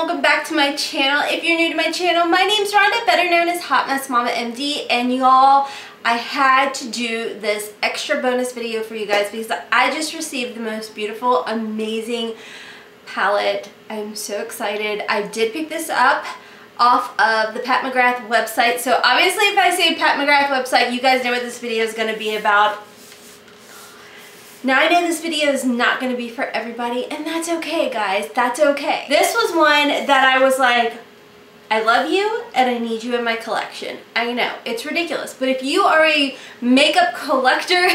welcome back to my channel. If you're new to my channel, my name's Rhonda, better known as Hot Mess Mama MD, and y'all, I had to do this extra bonus video for you guys because I just received the most beautiful, amazing palette. I'm so excited. I did pick this up off of the Pat McGrath website, so obviously if I say Pat McGrath website, you guys know what this video is going to be about. Now I know this video is not going to be for everybody, and that's okay, guys. That's okay. This was one that I was like, I love you and I need you in my collection. I know, it's ridiculous, but if you are a makeup collector,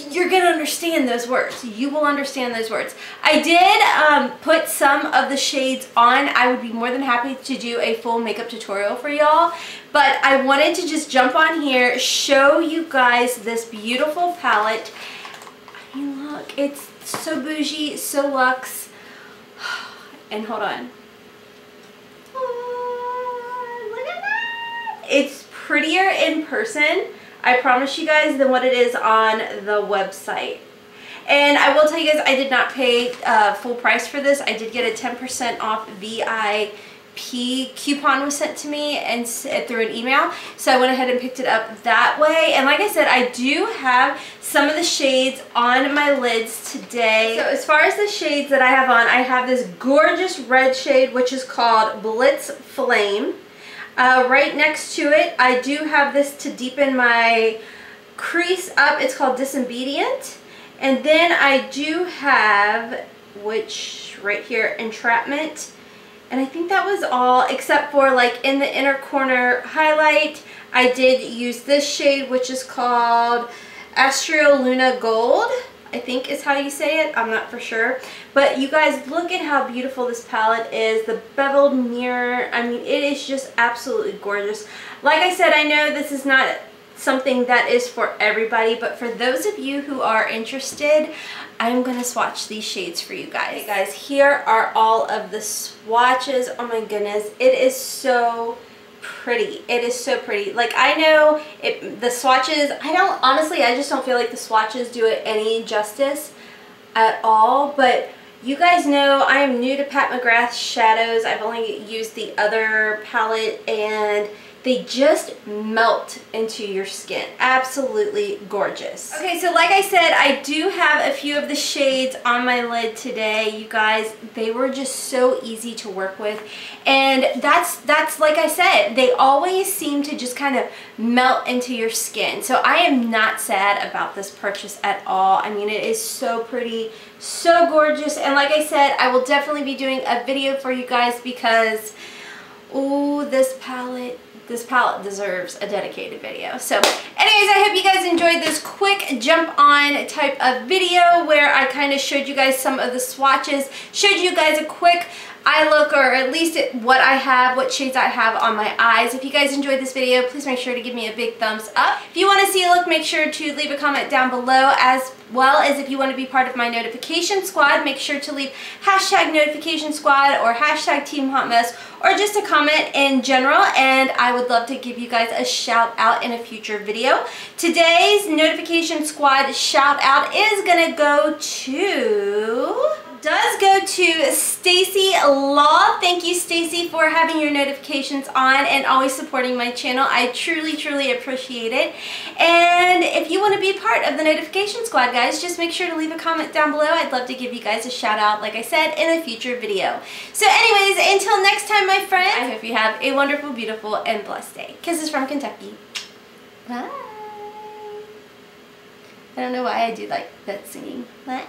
you're going to understand those words. You will understand those words. I did put some of the shades on. I would be more than happy to do a full makeup tutorial for y'all, but I wanted to just jump on here, show you guys this beautiful palette. I mean, look, it's so bougie, so luxe. And hold on. Oh, look at that! It's prettier in person, I promise you guys, than what it is on the website. And I will tell you guys, I did not pay full price for this. I did get a 10% off VIP coupon was sent to me and through an email, so I went ahead and picked it up that way. And like I said, I do have some of the shades on my lids today. So as far as the shades that I have on, I have this gorgeous red shade which is called Blitz Flame. Right next to it, I do have this to deepen my crease up. It's called Disobedient. And then I do have, which right here, Entrapment. And I think that was all, except for like in the inner corner highlight, I did use this shade, which is called Astro Luna Gold, I think is how you say it. I'm not for sure. But you guys, look at how beautiful this palette is. The beveled mirror, I mean, it is just absolutely gorgeous. Like I said, I know this is not something that is for everybody, but for those of you who are interested, I'm gonna swatch these shades for you guys. Okay, guys, here are all of the swatches. Oh my goodness, it is so pretty. It is so pretty. Like, I know the swatches, honestly, I just don't feel like the swatches do it any justice at all, but you guys know I am new to Pat McGrath shadows. I've only used the other palette and they just melt into your skin. Absolutely gorgeous. Okay, so like I said, I do have a few of the shades on my lid today. You guys, they were just so easy to work with. And that's like I said, they always seem to just kind of melt into your skin. So I am not sad about this purchase at all. I mean, it is so pretty, so gorgeous. And like I said, I will definitely be doing a video for you guys because, ooh, this palette deserves a dedicated video. So anyways, I hope you guys enjoyed this quick jump on type of video where I kind of showed you guys some of the swatches, showed you guys a quick eye look, or at least what I have, what shades I have on my eyes. If you guys enjoyed this video, please make sure to give me a big thumbs up. If you want to see a look, make sure to leave a comment down below, as well as if you want to be part of my notification squad, make sure to leave hashtag notification squad or hashtag Team Hot Mess, or just a comment in general, and I would love to give you guys a shout out in a future video. Today's notification squad shout out is gonna go to Stacy Law. Thank you, Stacy, for having your notifications on and always supporting my channel. I truly, truly appreciate it. And if you want to be part of the notification squad, guys, just make sure to leave a comment down below. I'd love to give you guys a shout out, like I said, in a future video. So anyways, until next time, my friends, I hope you have a wonderful, beautiful, and blessed day. Kisses from Kentucky. Bye. I don't know why I do like that singing. Bye.